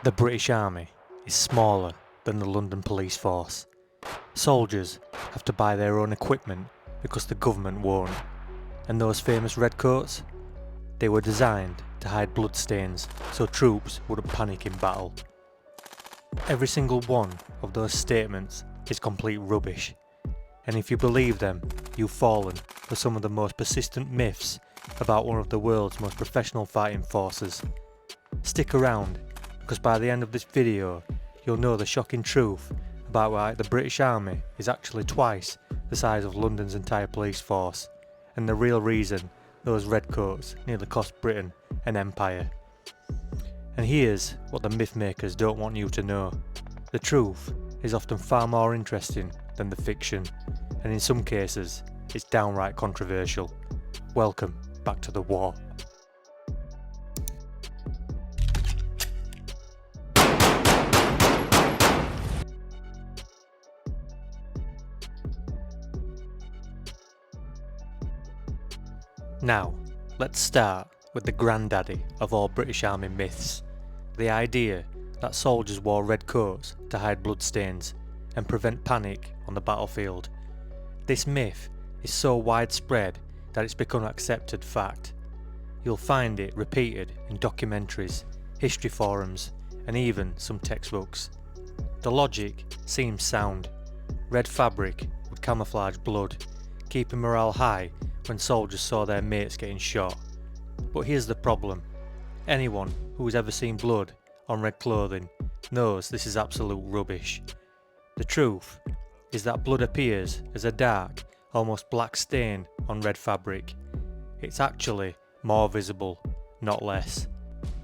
The British Army is smaller than the London police force. Soldiers have to buy their own equipment because the government won't. And those famous redcoats? They were designed to hide bloodstains so troops wouldn't panic in battle. Every single one of those statements is complete rubbish. And if you believe them, you've fallen for some of the most persistent myths about one of the world's most professional fighting forces. Stick around, because by the end of this video, you'll know the shocking truth about why the British Army is actually twice the size of London's entire police force, and the real reason those redcoats nearly cost Britain an empire. And here's what the myth makers don't want you to know. The truth is often far more interesting than the fiction, and in some cases, it's downright controversial. Welcome back to the war. Now, let's start with the granddaddy of all British Army myths, the idea that soldiers wore red coats to hide bloodstains and prevent panic on the battlefield. This myth is so widespread that it's become an accepted fact. You'll find it repeated in documentaries, history forums, and even some textbooks. The logic seems sound. Red fabric would camouflage blood, keeping morale high when soldiers saw their mates getting shot. But here's the problem. Anyone who has ever seen blood on red clothing knows this is absolute rubbish. The truth is that blood appears as a dark, almost black stain on red fabric. It's actually more visible, not less.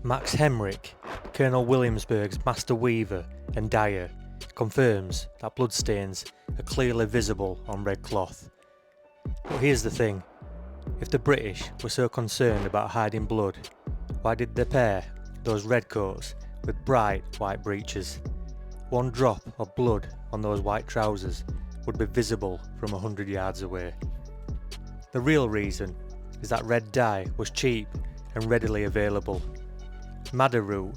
Max Hemrick, Colonel Williamsburg's master weaver and dyer, confirms that bloodstains are clearly visible on red cloth. But here's the thing. If the British were so concerned about hiding blood, why did they pair those redcoats with bright white breeches? One drop of blood on those white trousers would be visible from 100 yards away. The real reason is that red dye was cheap and readily available. Madder root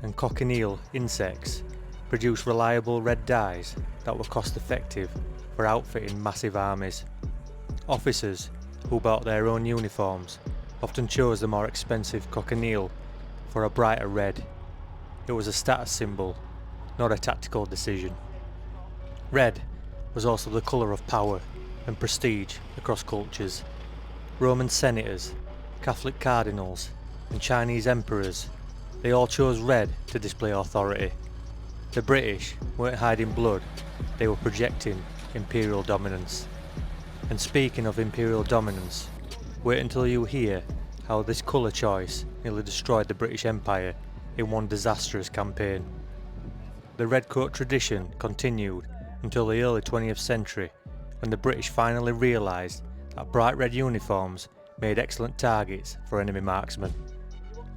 and cochineal insects produce reliable red dyes that were cost effective for outfitting massive armies. Officers who bought their own uniforms often chose the more expensive cochineal for a brighter red. It was a status symbol, not a tactical decision. Red was also the colour of power and prestige across cultures. Roman senators, Catholic cardinals, and Chinese emperors, they all chose red to display authority. The British weren't hiding blood, they were projecting imperial dominance. And speaking of imperial dominance, wait until you hear how this colour choice nearly destroyed the British Empire in one disastrous campaign. The redcoat tradition continued until the early 20th century, when the British finally realised that bright red uniforms made excellent targets for enemy marksmen.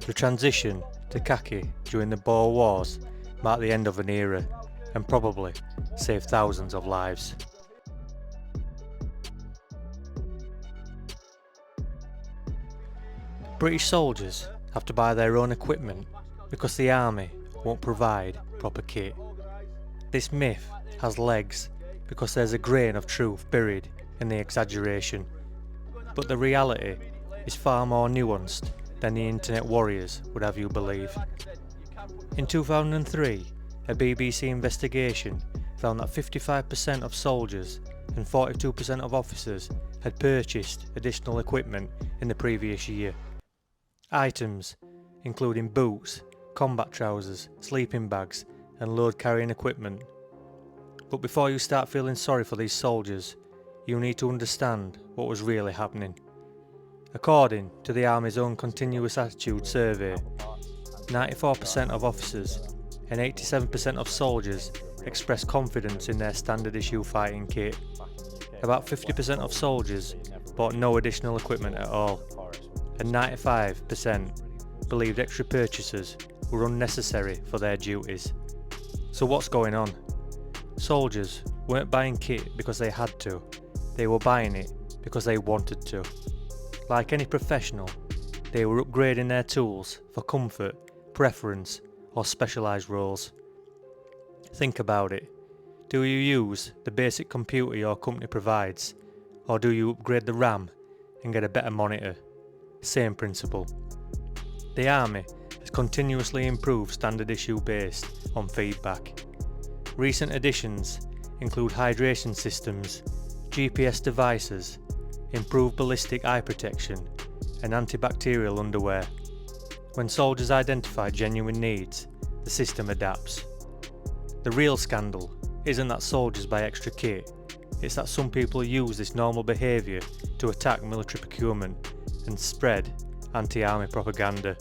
The transition to khaki during the Boer Wars marked the end of an era, and probably saved thousands of lives. British soldiers have to buy their own equipment because the army won't provide proper kit. This myth has legs because there's a grain of truth buried in the exaggeration, but the reality is far more nuanced than the internet warriors would have you believe. In 2003, a BBC investigation found that 55% of soldiers and 42% of officers had purchased additional equipment in the previous year. Items including boots, combat trousers, sleeping bags and load carrying equipment. But before you start feeling sorry for these soldiers, you need to understand what was really happening. According to the Army's own Continuous Attitude Survey, 94% of officers and 87% of soldiers expressed confidence in their standard issue fighting kit. About 50% of soldiers bought no additional equipment at all, and 95% believed extra purchases were unnecessary for their duties. So what's going on? Soldiers weren't buying kit because they had to, they were buying it because they wanted to. Like any professional, they were upgrading their tools for comfort, preference, or specialised roles. Think about it. Do you use the basic computer your company provides, or do you upgrade the RAM and get a better monitor? Same principle. The Army has continuously improved standard issue based on feedback. Recent additions include hydration systems, GPS devices, improved ballistic eye protection, and antibacterial underwear. When soldiers identify genuine needs, the system adapts. The real scandal isn't that soldiers buy extra kit, it's that some people use this normal behaviour to attack military procurement and spread anti-army propaganda.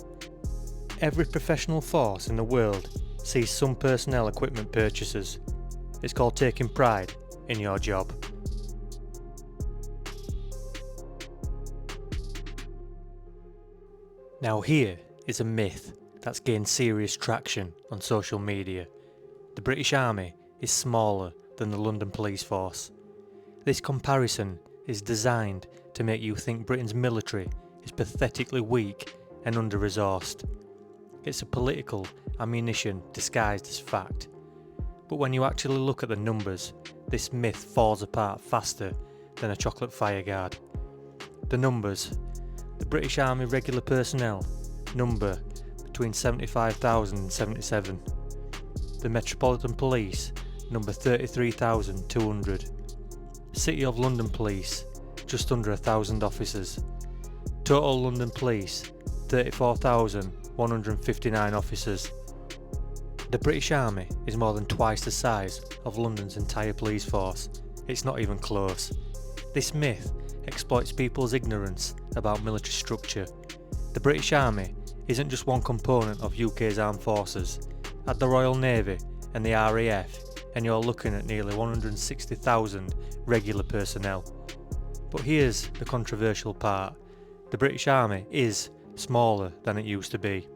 Every professional force in the world sees some personnel equipment purchases. It's called taking pride in your job. Now here is a myth that's gained serious traction on social media. The British Army is smaller than the London Police Force. This comparison is designed to make you think Britain's military is pathetically weak and under-resourced. It's a political ammunition disguised as fact. But when you actually look at the numbers, this myth falls apart faster than a chocolate fireguard. The numbers. The British Army regular personnel number between 75,000 and 77. The Metropolitan Police number 33,200. City of London Police just under 1,000 officers. Total London Police 34,159 officers. The British Army is more than twice the size of London's entire police force. It's not even close. This myth exploits people's ignorance about military structure. The British Army isn't just one component of UK's armed forces. Add the Royal Navy and the RAF and you're looking at nearly 160,000 regular personnel. But here's the controversial part. The British Army is smaller than it used to be.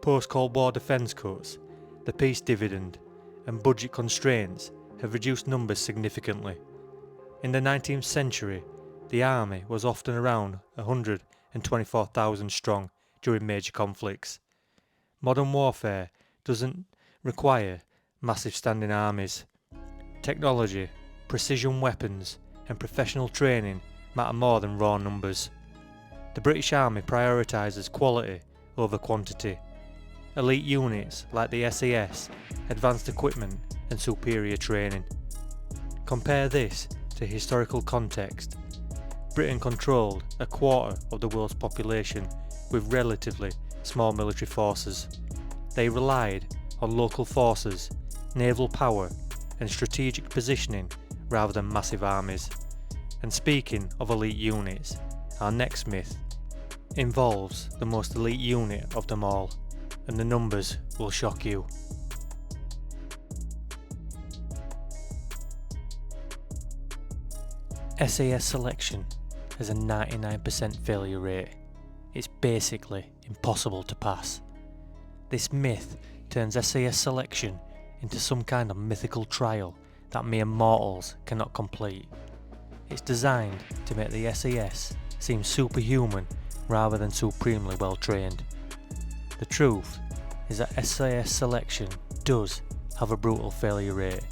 Post-Cold War defence cuts, the peace dividend and budget constraints have reduced numbers significantly. In the 19th century, the army was often around 124,000 strong during major conflicts. Modern warfare doesn't require massive standing armies. Technology, precision weapons and professional training matter more than raw numbers. The British Army prioritises quality over quantity. Elite units like the SAS, advanced equipment and superior training. Compare this to historical context. Britain controlled a quarter of the world's population with relatively small military forces. They relied on local forces, naval power and strategic positioning rather than massive armies. And speaking of elite units, our next myth involves the most elite unit of them all, and the numbers will shock you. SAS selection has a 99% failure rate. It's basically impossible to pass. This myth turns SAS selection into some kind of mythical trial that mere mortals cannot complete. It's designed to make the SAS seem superhuman rather than supremely well trained. The truth is that SAS selection does have a brutal failure rate.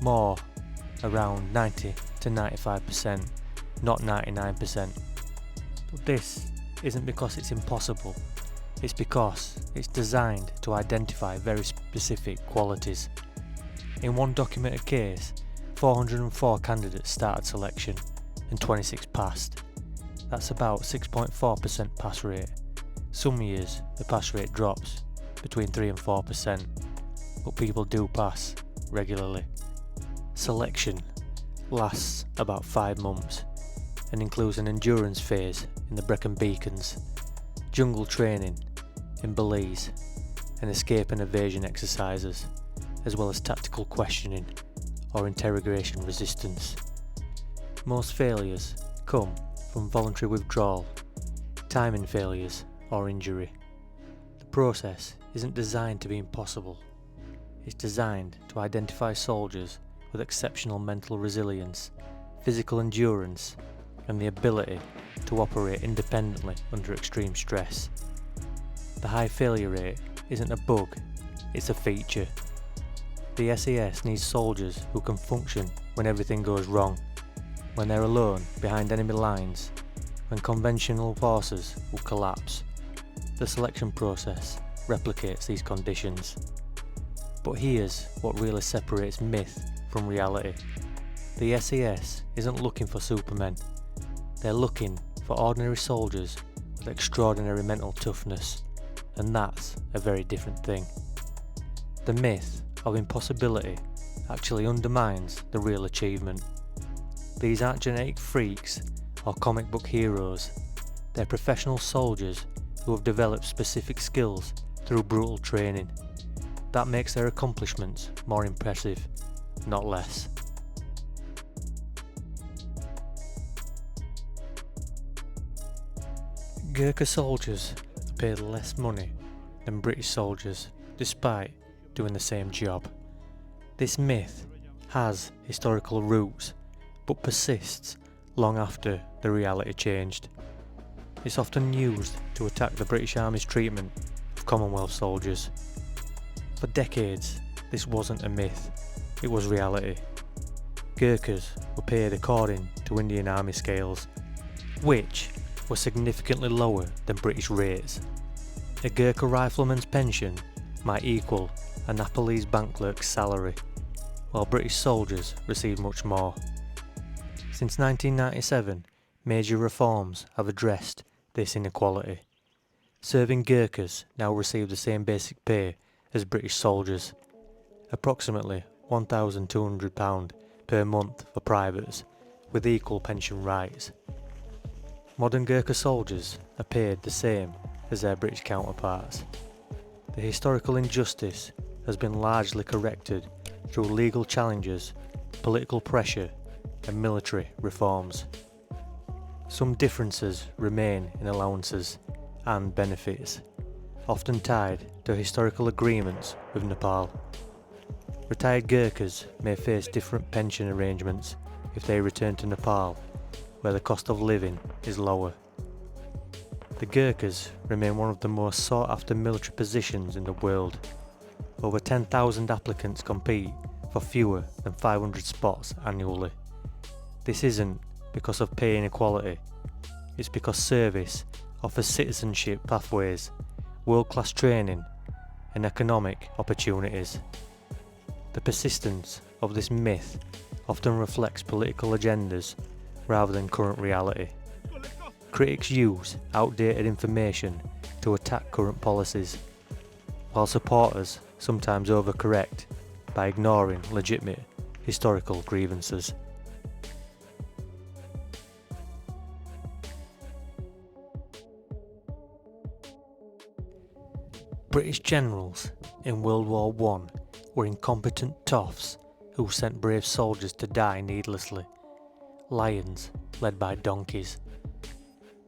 More, around 90 to 95%, not 99%. But this isn't because it's impossible, it's because it's designed to identify very specific qualities. In one documented case, 404 candidates started selection and 26 passed. That's about 6.4% pass rate. Some years the pass rate drops between 3 and 4%, but people do pass regularly. Selection lasts about 5 months and includes an endurance phase in the Brecon Beacons, jungle training in Belize, and escape and evasion exercises, as well as tactical questioning or interrogation resistance. Most failures come from voluntary withdrawal, timing failures or injury. The process isn't designed to be impossible. It's designed to identify soldiers with exceptional mental resilience, physical endurance, and the ability to operate independently under extreme stress. The high failure rate isn't a bug, it's a feature. The SAS needs soldiers who can function when everything goes wrong, when they're alone behind enemy lines, when conventional forces will collapse. The selection process replicates these conditions. But here's what really separates myth from reality. The SAS isn't looking for supermen. They're looking for ordinary soldiers with extraordinary mental toughness, and that's a very different thing. The myth of impossibility actually undermines the real achievement. These aren't genetic freaks or comic book heroes. They're professional soldiers who have developed specific skills through brutal training. That makes their accomplishments more impressive, not less. Gurkha soldiers are paid less money than British soldiers, despite doing the same job. This myth has historical roots, but persists long after the reality changed. It's often used to attack the British Army's treatment of Commonwealth soldiers. For decades, this wasn't a myth, it was reality. Gurkhas were paid according to Indian Army scales, which were significantly lower than British rates. A Gurkha rifleman's pension might equal a Nepalese bank clerk's salary, while British soldiers received much more. Since 1997, major reforms have addressed this inequality. Serving Gurkhas now receive the same basic pay as British soldiers, approximately £1,200 per month for privates, with equal pension rights. Modern Gurkha soldiers are paid the same as their British counterparts. The historical injustice has been largely corrected through legal challenges, political pressure, and military reforms. Some differences remain in allowances and benefits, often tied to historical agreements with Nepal. Retired Gurkhas may face different pension arrangements if they return to Nepal, where the cost of living is lower. The Gurkhas remain one of the most sought after military positions in the world. Over 10,000 applicants compete for fewer than 500 spots annually. This isn't because of pay inequality, it's because service offers citizenship pathways, world-class training, and economic opportunities. The persistence of this myth often reflects political agendas rather than current reality. Critics use outdated information to attack current policies, while supporters sometimes overcorrect by ignoring legitimate historical grievances. British generals in World War I were incompetent toffs who sent brave soldiers to die needlessly. Lions led by donkeys.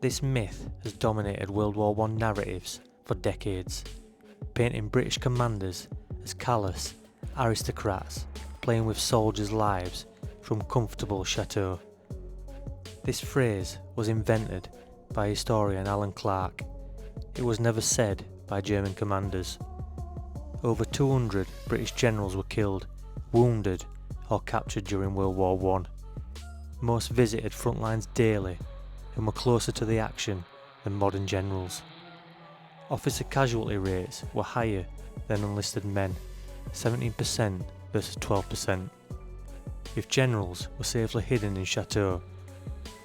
This myth has dominated World War I narratives for decades, painting British commanders as callous aristocrats playing with soldiers' lives from comfortable chateaux. This phrase was invented by historian Alan Clark. It was never said by German commanders. Over 200 British generals were killed, wounded or captured during World War I. Most visited front lines daily and were closer to the action than modern generals. Officer casualty rates were higher than enlisted men, 17% versus 12%. If generals were safely hidden in chateaux,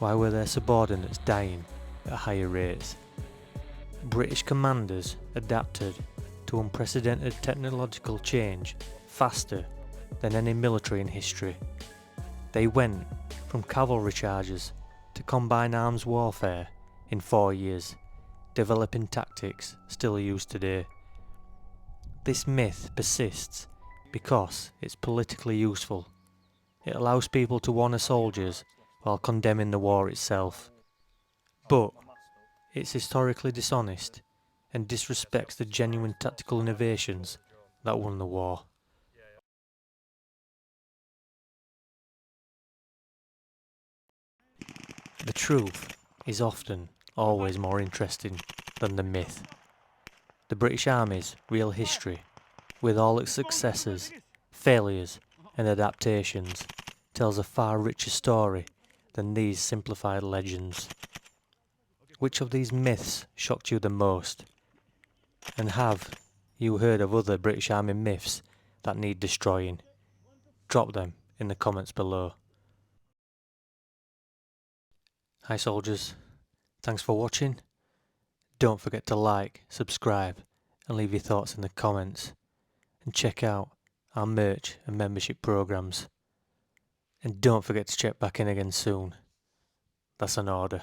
why were their subordinates dying at higher rates? British commanders adapted to unprecedented technological change faster than any military in history. They went from cavalry charges to combined arms warfare in 4 years, developing tactics still used today. This myth persists because it's politically useful. It allows people to honour soldiers while condemning the war itself. But it's historically dishonest and disrespects the genuine tactical innovations that won the war. The truth is often always more interesting than the myth. The British Army's real history, with all its successes, failures and adaptations, tells a far richer story than these simplified legends. Which of these myths shocked you the most? And have you heard of other British Army myths that need destroying? Drop them in the comments below. Hi soldiers, thanks for watching. Don't forget to like, subscribe and leave your thoughts in the comments. And check out our merch and membership programs. And don't forget to check back in again soon. That's an order.